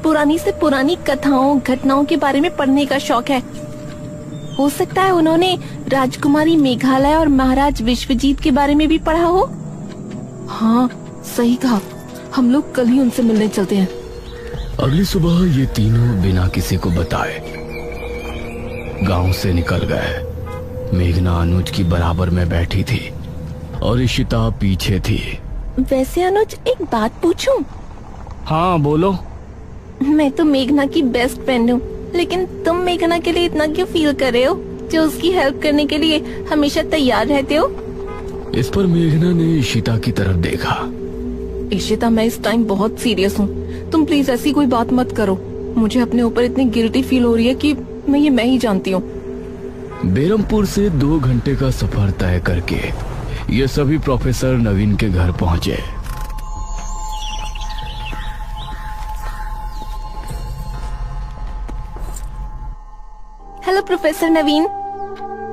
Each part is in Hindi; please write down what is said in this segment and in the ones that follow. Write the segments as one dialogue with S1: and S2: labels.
S1: पुरानी से पुरानी कथाओं घटनाओं के बारे में पढ़ने का शौक है। हो सकता है उन्होंने राजकुमारी मेघालय और महाराज विश्वजीत के बारे में भी पढ़ा हो।
S2: हाँ सही कहा, हम लोग कल ही उनसे मिलने चलते हैं।
S3: अगली सुबह ये तीनों बिना किसी को बताए गांव से निकल गए। मेघना अनुज की बराबर में बैठी थी और इशिता पीछे थी।
S1: वैसे अनुज एक बात पूछूं?
S3: हाँ बोलो।
S1: मैं तो मेघना की बेस्ट फ्रेंड हूँ, लेकिन तुम मेघना के लिए इतना क्यों फील कर रहे हो, जो उसकी हेल्प करने के लिए हमेशा तैयार रहते हो?
S3: इस पर मेघना ने इशिता की तरफ देखा।
S2: इशिता, मैं इस टाइम बहुत सीरियस हूँ, तुम प्लीज ऐसी कोई बात मत करो। मुझे अपने ऊपर इतनी गिल्टी फील हो रही है कि मैं ही जानती हूँ।
S3: बेरमपुर से 2 घंटे का सफर तय करके ये सभी प्रोफेसर नवीन के घर पहुंचे।
S1: हेलो प्रोफेसर नवीन।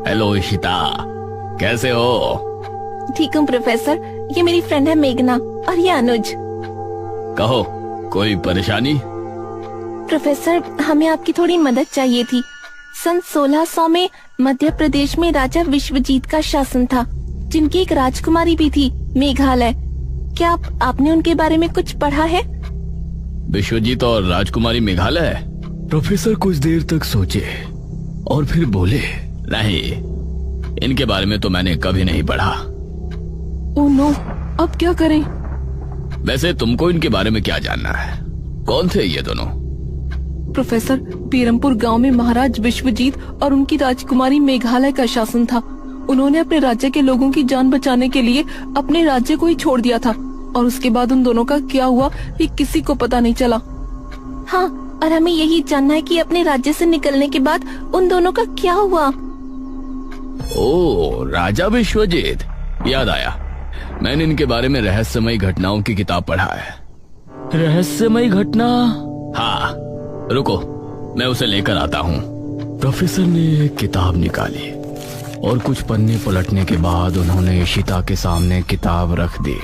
S3: हेलो इशिता, कैसे हो?
S1: ठीक हूँ प्रोफेसर, ये मेरी फ्रेंड है मेघना और ये अनुज।
S3: कहो, कोई परेशानी?
S1: प्रोफेसर, हमें आपकी थोड़ी मदद चाहिए थी। सन 1600 में मध्य प्रदेश में राजा विश्वजीत का शासन था, जिनकी एक राजकुमारी भी थी, मेघालय। क्या आपने उनके बारे में कुछ पढ़ा है?
S3: विश्वजीत और राजकुमारी मेघालय? प्रोफेसर कुछ देर तक सोचे और फिर बोले, नहीं, इनके बारे में तो मैंने कभी नहीं पढ़ा।
S2: ओह नो, अब क्या करें?
S3: वैसे तुमको इनके बारे में क्या जानना है? कौन थे ये दोनों?
S2: प्रोफेसर, बेरमपुर गांव में महाराज विश्वजीत और उनकी राजकुमारी मेघालय का शासन था। उन्होंने अपने राज्य के लोगों की जान बचाने के लिए अपने राज्य को ही छोड़ दिया था, और उसके बाद उन दोनों का क्या हुआ ये किसी को पता नहीं चला।
S1: हाँ, और हमें यही जानना है कि अपने राज्य से निकलने के बाद उन दोनों का क्या हुआ।
S3: ओह, राजा विश्वजीत, याद आया, मैंने इनके बारे में रहस्यमयी घटनाओं की किताब पढ़ा है। रहस्यमयी घटना? हाँ, रुको, मैं उसे लेकर आता हूँ। प्रोफेसर ने एक किताब निकाली और कुछ पन्ने पलटने के बाद उन्होंने इशिता के सामने किताब रख दी।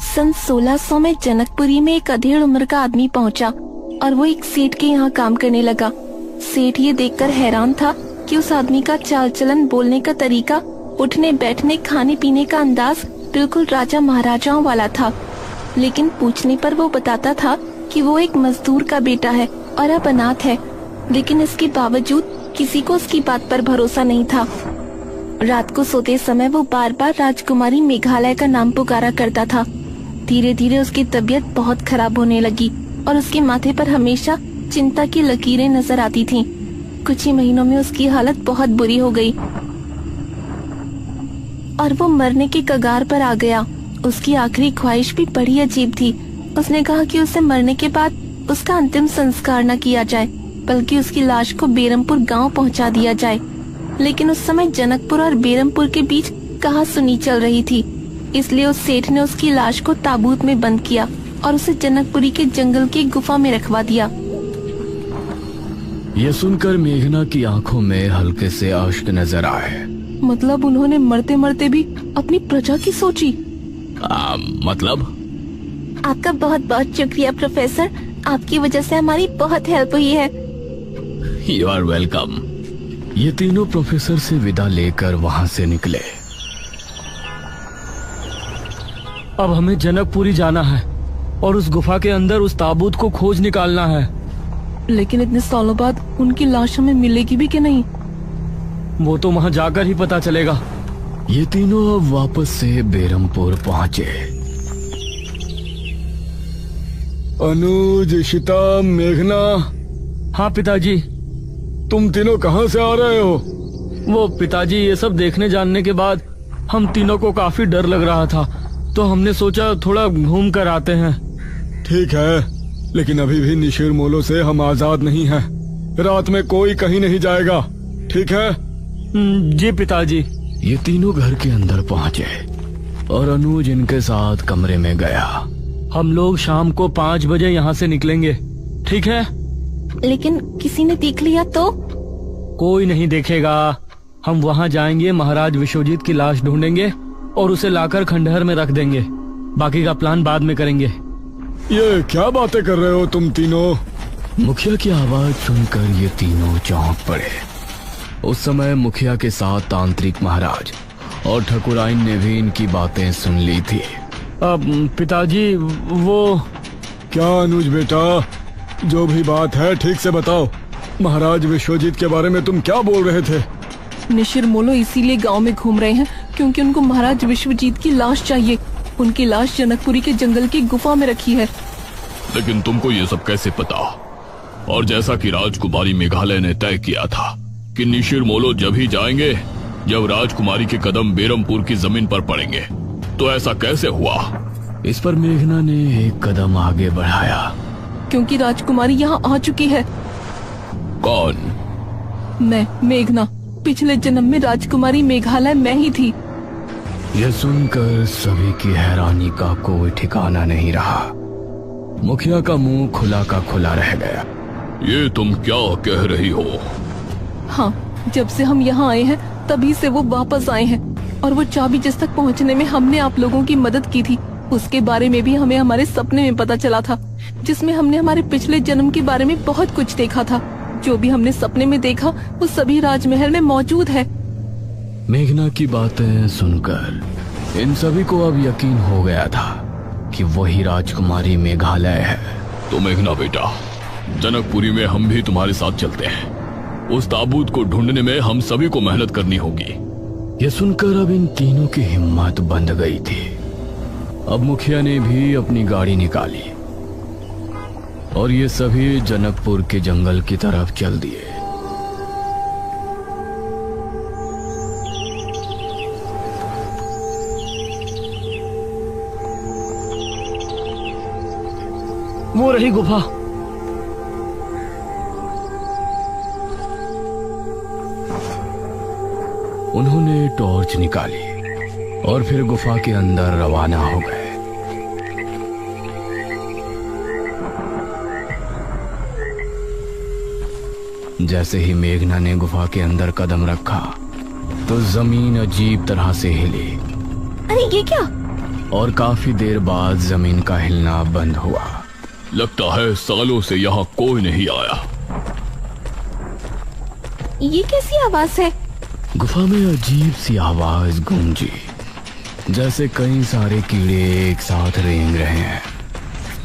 S1: सन 1600 में जनकपुरी में एक अधेड़ उम्र का आदमी पहुंचा और वो एक सेठ के यहाँ काम करने लगा। सेठ ये देखकर हैरान था कि उस आदमी का चाल चलन, बोलने का तरीका, उठने बैठने, खाने पीने का अंदाज बिल्कुल राजा महाराजाओं वाला था। लेकिन पूछने पर वो बताता था कि वो एक मजदूर का बेटा है और अब अनाथ है। लेकिन इसके बावजूद किसी को उसकी बात पर भरोसा नहीं था। रात को सोते समय वो बार बार राजकुमारी मेघालय का नाम पुकारा करता था। धीरे धीरे उसकी तबीयत बहुत खराब होने लगी और उसके माथे पर हमेशा चिंता की लकीरें नजर आती थीं। कुछ ही महीनों में उसकी हालत बहुत बुरी हो गई और वो मरने के कगार पर आ गया। उसकी आखिरी ख्वाहिश भी बड़ी अजीब थी। उसने कहा कि उसे मरने के बाद उसका अंतिम संस्कार न किया जाए, बल्कि उसकी लाश को बेरमपुर गांव पहुंचा दिया जाए। लेकिन उस समय जनकपुर और बेरमपुर के बीच कहासुनी चल रही थी, इसलिए उस सेठ ने उसकी लाश को ताबूत में बंद किया और उसे जनकपुरी के जंगल की गुफा में रखवा दिया।
S3: ये सुनकर मेघना की आंखों में हल्के से अश्क नजर आए।
S2: मतलब उन्होंने मरते मरते भी अपनी प्रजा की सोची?
S3: मतलब?
S1: आपका बहुत बहुत शुक्रिया प्रोफेसर, आपकी वजह से हमारी बहुत हेल्प हुई है।
S3: You are welcome. ये तीनों प्रोफेसर से विदा लेकर वहाँ से निकले।
S4: अब हमें जनकपुरी जाना है और उस गुफा के अंदर उस ताबूत को खोज निकालना है।
S2: लेकिन इतने सालों बाद उनकी लाश हमें मिलेगी भी कि नहीं?
S4: वो तो वहाँ जाकर ही पता चलेगा।
S3: ये तीनों अब वापस से बेरमपुर पहुँचे।
S5: अनुज, इशिता, मेघना।
S4: हाँ पिताजी।
S5: तुम तीनों कहाँ से आ रहे हो?
S4: वो पिताजी, ये सब देखने जानने के बाद हम तीनों को काफी डर लग रहा था, तो हमने सोचा थोड़ा घूम कर आते हैं।
S5: ठीक है, लेकिन अभी भी निशिर मोलो से हम आजाद नहीं हैं। रात में कोई कहीं नहीं जाएगा, ठीक है?
S4: जी पिताजी।
S3: ये तीनों घर के अंदर पहुँचे और अनुज इनके साथ कमरे में गया।
S4: हम लोग शाम को 5 बजे यहाँ से निकलेंगे, ठीक है?
S1: लेकिन किसी ने देख लिया तो?
S4: कोई नहीं देखेगा। हम वहाँ जाएंगे, महाराज विश्वजीत की लाश ढूंढेंगे और उसे लाकर खंडहर में रख देंगे। बाकी का प्लान बाद में करेंगे।
S5: ये क्या बातें कर रहे हो तुम तीनों?
S3: मुखिया की आवाज सुनकर ये तीनों चौंक पड़े। उस समय मुखिया के साथ तांत्रिक महाराज और ठकुराइन ने भी इनकी बातें सुन ली थी।
S4: अब पिताजी वो
S5: क्या अनुज बेटा, जो भी बात है ठीक से बताओ। महाराज विश्वजीत के बारे में तुम क्या बोल रहे थे?
S2: निशिर मोलो इसीलिए गांव में घूम रहे हैं क्योंकि उनको महाराज विश्वजीत की लाश चाहिए। उनकी लाश जनकपुरी के जंगल की गुफा में रखी है।
S6: लेकिन तुमको ये सब कैसे पता? और जैसा कि राजकुमारी मेघालय ने तय किया था कि निशिर मोलो जब ही जाएंगे जब राजकुमारी के कदम बेरमपुर की जमीन पर पड़ेंगे, तो ऐसा कैसे हुआ?
S3: इस पर मेघना ने एक कदम आगे बढ़ाया।
S2: क्योंकि राजकुमारी यहाँ आ चुकी है।
S6: कौन?
S2: मैं मेघना। पिछले जन्म में राजकुमारी मेघालय मैं ही थी।
S3: यह सुनकर सभी की हैरानी का कोई ठिकाना नहीं रहा। मुखिया का मुंह खुला का खुला रह गया।
S6: ये तुम क्या कह रही हो?
S2: हाँ, जब से हम यहाँ आए हैं तभी से वो वापस आए हैं। और वो चाबी जिस तक पहुँचने में हमने आप लोगों की मदद की थी, उसके बारे में भी हमें हमारे सपने में पता चला था, जिसमें हमने हमारे पिछले जन्म के बारे में बहुत कुछ देखा था। जो भी हमने सपने में देखा वो सभी राजमहल में मौजूद है।
S3: मेघना की बातें सुनकर इन सभी को अब यकीन हो गया था कि वही राजकुमारी मेघालय है।
S6: तो मेघना बेटा, जनकपुरी में हम भी तुम्हारे साथ चलते हैं। उस ताबूत को ढूंढने में हम सभी को मेहनत करनी होगी।
S3: यह सुनकर अब इन तीनों की हिम्मत बंध गई थी। अब मुखिया ने भी अपनी गाड़ी निकाली और ये सभी जनकपुर के जंगल की तरफ चल दिए।
S4: वो रही गुफा।
S3: उन्होंने टॉर्च निकाली और फिर गुफा के अंदर रवाना हो गए। जैसे ही मेघना ने गुफा के अंदर कदम रखा तो जमीन अजीब तरह से हिली।
S1: अरे ये क्या?
S3: और काफी देर बाद जमीन का हिलना बंद हुआ।
S6: लगता है सालों से यहाँ कोई नहीं आया।
S1: ये कैसी आवाज है?
S3: गुफा में अजीब सी आवाज गूंजी, जैसे कई सारे कीड़े एक साथ रेंग रहे हैं।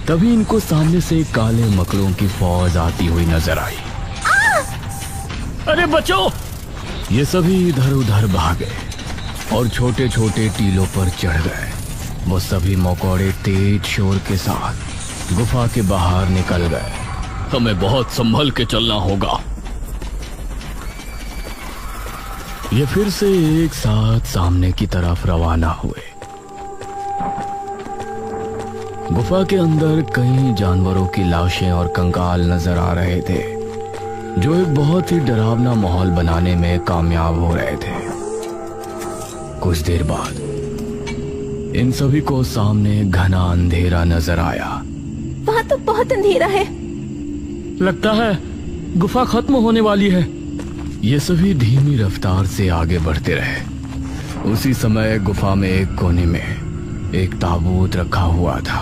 S3: तभी इनको सामने से काले मकड़ों की फौज आती हुई नजर आई।
S4: अरे बचो!
S3: ये सभी इधर उधर भागे और छोटे छोटे टीलों पर चढ़ गए। वो सभी मकोड़े तेज शोर के साथ गुफा के बाहर निकल गए।
S6: हमें बहुत संभल के चलना होगा।
S3: ये फिर से एक साथ सामने की तरफ रवाना हुए। गुफा के अंदर कई जानवरों की लाशें और कंकाल नजर आ रहे थे, जो एक बहुत ही डरावना माहौल बनाने में कामयाब हो रहे थे। कुछ देर बाद इन सभी को सामने घना अंधेरा नजर आया।
S1: वहाँ तो बहुत अंधेरा है।
S4: लगता है गुफा खत्म होने वाली है।
S3: ये सभी धीमी रफ्तार से आगे बढ़ते रहे। उसी समय गुफा में एक कोने में एक ताबूत रखा हुआ था।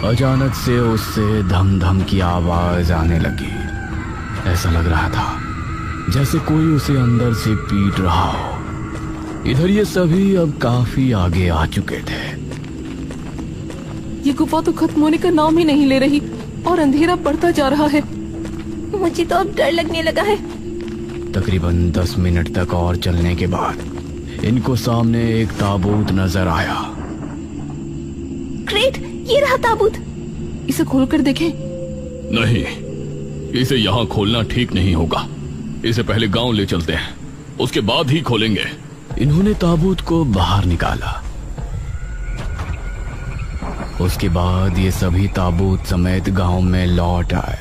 S3: अचानक से उससे धम धम की आवाज आने लगी। ऐसा लग रहा था जैसे कोई उसे अंदर से पीट रहा हो। इधर ये सभी अब काफी आगे आ चुके थे।
S2: ये गुफा तो खत्म होने का नाम ही नहीं ले रही और अंधेरा बढ़ता जा रहा है।
S1: मुझे तो अब डर लगने लगा है।
S3: तकरीबन 10 मिनट तक और चलने के बाद इनको सामने एक ताबूत नजर आया।
S1: ग्रेट, ये रहा ताबूत।
S2: इसे खोलकर देखें।
S6: नहीं, इसे यहाँ खोलना ठीक नहीं होगा। इसे पहले गांव ले चलते हैं, उसके बाद ही खोलेंगे।
S3: इन्होंने ताबूत को बाहर निकाला। उसके बाद ये सभी ताबूत समेत गांव में लौट आए।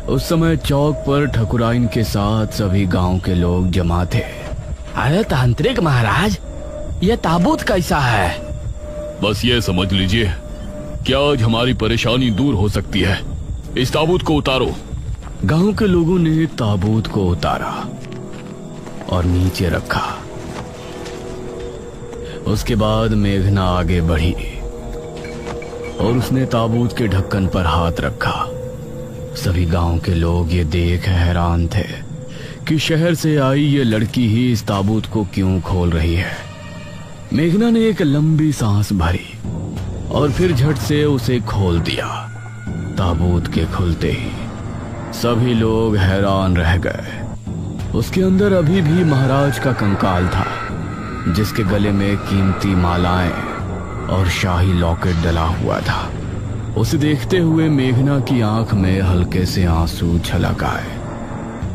S3: उस समय चौक पर ठकुराइन के साथ सभी गांव के लोग जमा थे।
S4: अरे तांत्रिक महाराज, ये ताबूत कैसा है?
S6: बस ये समझ लीजिए कि आज हमारी परेशानी दूर हो सकती है। इस ताबूत को उतारो।
S3: गांव के लोगों ने ताबूत को उतारा और नीचे रखा। उसके बाद मेघना आगे बढ़ी और उसने ताबूत के ढक्कन पर हाथ रखा। सभी गांव के लोग ये देख हैरान थे कि शहर से आई ये लड़की ही इस ताबूत को क्यों खोल रही है। मेघना ने एक लंबी सांस भरी और फिर झट से उसे खोल दिया। ताबूत के खुलते ही सभी लोग हैरान रह गए। उसके अंदर अभी भी महाराज का कंकाल था, जिसके गले में कीमती मालाएं और शाही लॉकेट डला हुआ था। उसे देखते हुए मेघना की आंख में हल्के से आंसू छलक आए।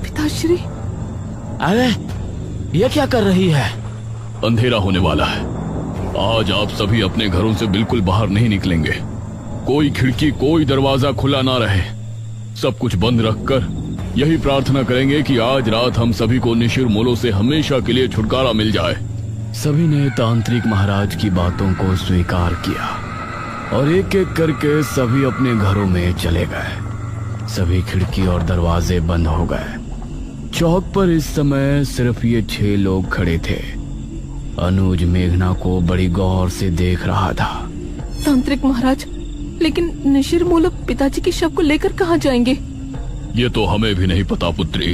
S2: पिताश्री,
S3: अरे ये क्या कर रही है?
S6: अंधेरा होने वाला है। आज आप सभी अपने घरों से बिल्कुल बाहर नहीं निकलेंगे। कोई खिड़की, कोई दरवाजा खुला ना रहे। सब कुछ बंद रखकर यही प्रार्थना करेंगे कि आज रात हम सभी को निशिर मोलो से हमेशा के लिए छुटकारा मिल जाए।
S3: सभी ने तांत्रिक महाराज की बातों को स्वीकार किया और एक एक करके सभी अपने घरों में चले गए। सभी खिड़की और दरवाजे बंद हो गए। चौक पर इस समय सिर्फ ये 6 लोग खड़े थे। अनुज मेघना को बड़ी गौर से देख रहा था।
S2: तांत्रिक महाराज, लेकिन निशिर मोलो पिताजी के शव को लेकर कहाँ जाएंगे?
S6: ये तो हमें भी नहीं पता पुत्री।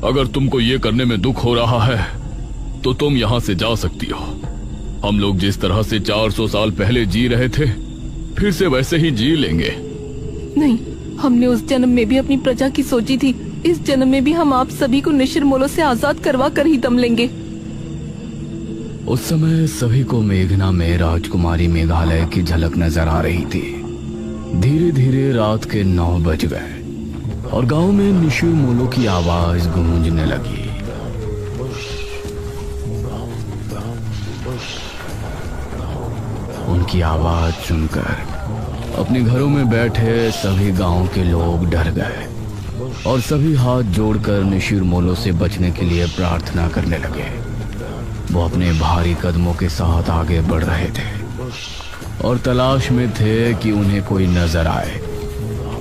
S6: अगर तुमको ये करने में दुख हो रहा है तो तुम यहाँ से जा सकती हो। हम लोग जिस तरह से 400 साल पहले जी रहे थे, फिर से वैसे ही जी लेंगे।
S2: नहीं, हमने उस जन्म में भी अपनी प्रजा की सोची थी। इस जन्म में भी हम आप सभी को निशिर मोलो से आजाद करवा कर ही दम लेंगे।
S3: उस समय सभी को मेघना में राजकुमारी मेघालय की झलक नजर आ रही थी। धीरे धीरे रात के 9 बज गए और गांव में निशिर मोलो की आवाज गूंजने लगी। उनकी आवाज सुनकर अपने घरों में बैठे सभी गांव के लोग डर गए और सभी हाथ जोड़कर निशिर मोलो से बचने के लिए प्रार्थना करने लगे। वो अपने भारी कदमों के साथ आगे बढ़ रहे थे और तलाश में थे कि उन्हें कोई नजर आए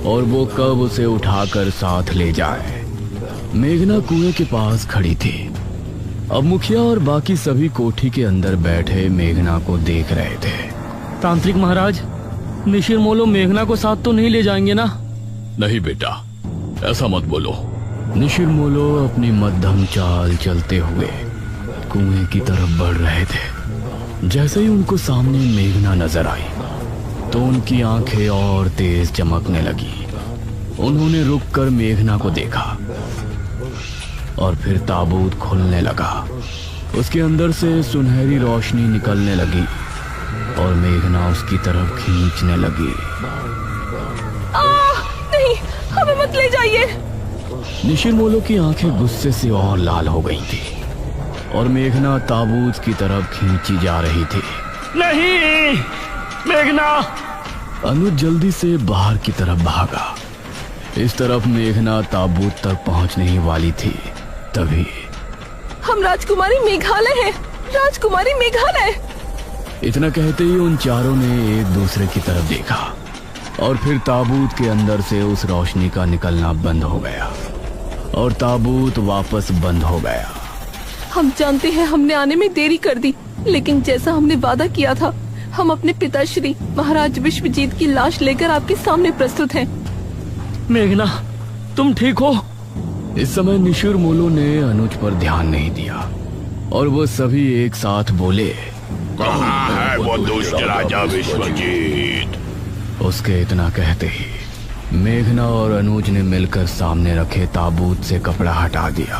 S3: और वो कब उसे उठाकर साथ ले जाए। मेघना कुएं के पास खड़ी थी। अब मुखिया और बाकी सभी कोठी के अंदर बैठे मेघना को देख रहे थे।
S4: तांत्रिक महाराज, निशिर मोलो मेघना को साथ तो नहीं ले जाएंगे ना?
S6: नहीं बेटा, ऐसा मत बोलो।
S3: निशिर मोलो अपनी मध्यम चाल चलते हुए कुएं की तरफ बढ़ रहे थे। जैसे ही उनको सामने मेघना नजर आई तो उनकी आंखें और तेज चमकने लगी। उन्होंने रुककर मेघना को देखा और फिर ताबूत खुलने लगा। उसके अंदर से सुनहरी रोशनी निकलने लगी और मेघना उसकी तरफ खींचने लगी।
S2: नहीं, हमें मत ले जाइए।
S3: निशिर मोलो की आंखें गुस्से से और लाल हो गई थी और मेघना ताबूत की तरफ खींची जा रही थी।
S4: नहीं, मेघना!
S3: अनुज जल्दी से बाहर की तरफ भागा। इस तरफ मेघना ताबूत तक पहुंचने ही वाली थी, तभी
S2: हम राजकुमारी मेघालय हैं। राजकुमारी मेघालय!
S3: इतना कहते ही उन चारों ने एक दूसरे की तरफ देखा और फिर ताबूत के अंदर से उस रोशनी का निकलना बंद हो गया और ताबूत वापस बंद हो गया।
S2: हम जानते हैं हमने आने में देरी कर दी, लेकिन जैसा हमने वादा किया था, हम अपने पिताश्री महाराज विश्वजीत की लाश लेकर आपके सामने प्रस्तुत हैं।
S4: मेघना, तुम ठीक हो?
S3: इस समय निशिर मोलो ने अनुज पर ध्यान नहीं दिया और वो सभी एक साथ बोले,
S6: कहाँ है वो दुष्ट राजा विश्वजीत?
S3: उसके इतना कहते ही मेघना और अनुज ने मिलकर सामने रखे ताबूत से कपड़ा हटा दिया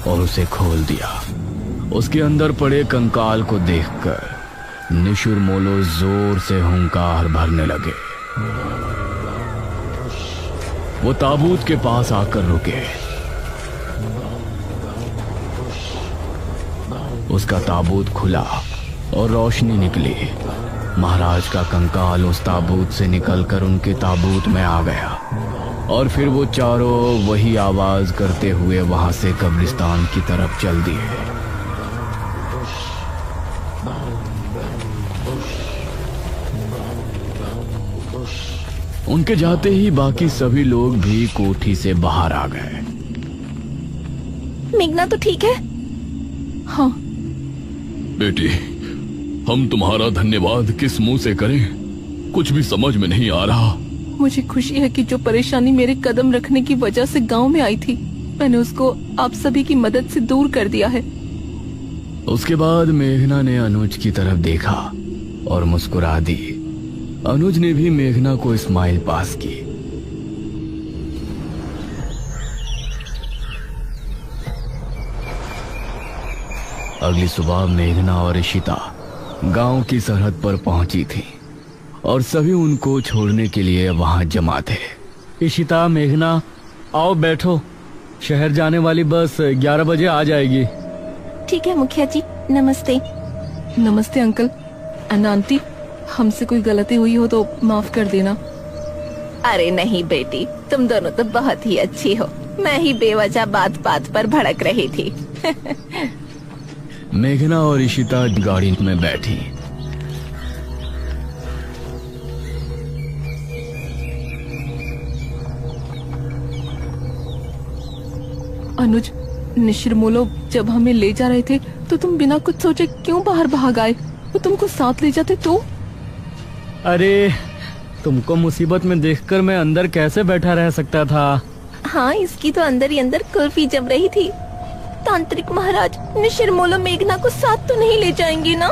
S3: और उसे खोल दिया। उसके अंदर पड़े कंकाल को देखकर निशिर मोलो जोर से हुंकार भरने लगे। वो ताबूत के पास आकर रुके। उसका ताबूत खुला और रोशनी निकली। महाराज का कंकाल उस ताबूत से निकलकर उनके ताबूत में आ गया और फिर वो चारों वही आवाज करते हुए वहां से कब्रिस्तान की तरफ चल दिए। उनके जाते ही बाकी सभी लोग भी कोठी से बाहर आ गए।
S1: मेघना तो ठीक है?
S2: हाँ।
S6: बेटी, हम तुम्हारा धन्यवाद किस मुंह से करें? कुछ भी समझ में नहीं आ रहा।
S2: मुझे खुशी है कि जो परेशानी मेरे कदम रखने की वजह से गांव में आई थी, मैंने उसको आप सभी की मदद से दूर कर दिया है।
S3: उसके बाद मेघना ने अनुज की तरफ देखा और मुस्कुरा दी। अनुज ने भी मेघना को स्माइल पास की। अगली सुबह मेघना और इशिता गांव की सरहद पर पहुंची थी और सभी उनको छोड़ने के लिए वहां जमा थे।
S4: इशिता, मेघना, आओ बैठो। शहर जाने वाली बस 11 बजे आ जाएगी।
S1: ठीक है मुखिया जी, नमस्ते।
S2: नमस्ते अंकल एंड आंटी, हमसे कोई गलती हुई हो तो माफ कर देना।
S1: अरे नहीं बेटी, तुम दोनों तो बहुत ही अच्छी हो। मैं ही बेवजह बात बात पर भड़क रही थी।
S3: मेघना और इशिता गाड़ी में बैठी।
S2: अनुज, निशिरमोलो जब हमें ले जा रहे थे तो तुम बिना कुछ सोचे क्यों बाहर भाग आए? वो तुमको साथ ले जाते तो?
S4: अरे तुमको मुसीबत में देखकर मैं अंदर कैसे बैठा रह सकता था।
S1: हाँ, इसकी तो अंदर ही अंदर कुल्फी जम रही थी। तांत्रिक महाराज, निशिरमोलो मेघना को साथ तो नहीं ले जाएंगे ना?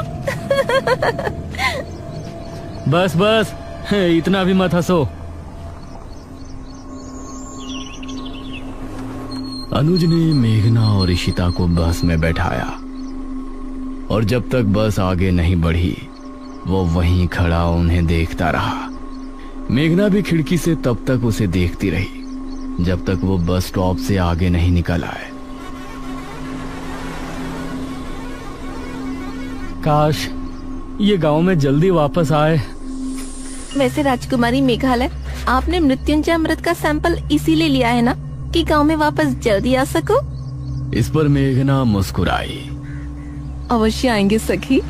S4: बस बस, इतना भी मत हंसो।
S3: अनुज ने मेघना और इशिता को बस में बैठाया और जब तक बस आगे नहीं बढ़ी वो वहीं खड़ा उन्हें देखता रहा। मेघना भी खिड़की से तब तक उसे देखती रही जब तक वो बस स्टॉप से आगे नहीं निकल आए।
S4: काश ये गांव में जल्दी वापस आए।
S1: वैसे राजकुमारी मेघालय, आपने मृत्युंजय अमृत का सैंपल इसीलिए लिया है ना कि गांव में वापस जल्दी आ सको?
S3: इस पर मेघना मुस्कुराई।
S2: अवश्य आएंगे सखी।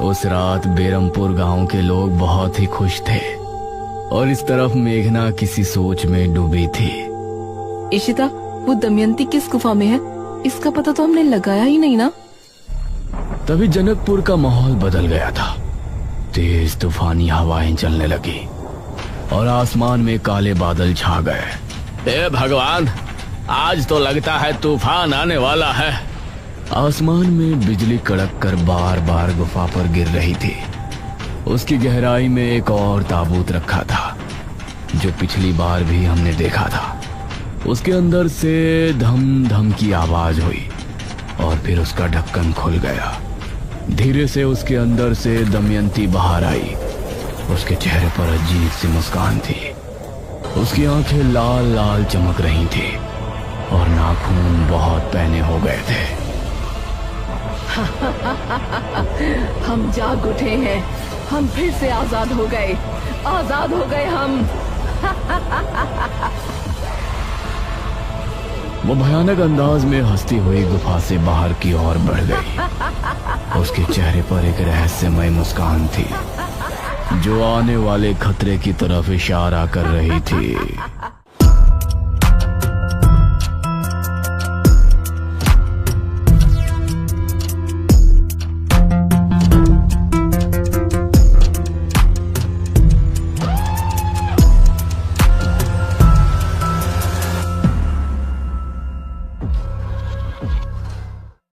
S3: उस रात बेरमपुर गांव के लोग बहुत ही खुश थे और इस तरफ मेघना किसी सोच में डूबी थी।
S2: इशिता, वो दमयंती किस गुफा में है? इसका पता तो हमने लगाया ही नहीं ना।
S3: तभी जनकपुर का माहौल बदल गया था। तेज तूफानी हवाएं चलने लगी और आसमान में काले बादल छा गए। हे भगवान, आज तो लगता है तूफान आने वाला है। आसमान में बिजली कड़क कर बार बार गुफा पर गिर रही थी। उसकी गहराई में एक और ताबूत रखा था जो पिछली बार भी हमने देखा था। उसके अंदर से धम धम की आवाज हुई और फिर उसका ढक्कन खुल गया। धीरे से उसके अंदर से दमयंती बाहर आई। उसके चेहरे पर अजीब सी मुस्कान थी। उसकी आंखें लाल लाल चमक रही थी और नाखून बहुत पहने हो गए थे।
S2: हम जाग उठे हैं, हम फिर से आजाद हो गए, आजाद हो गए हम।
S3: वो भयानक अंदाज में हंसती हुई गुफा से बाहर की ओर बढ़ गई। उसके चेहरे पर एक रहस्यमय मुस्कान थी जो आने वाले खतरे की तरफ इशारा कर रही थी।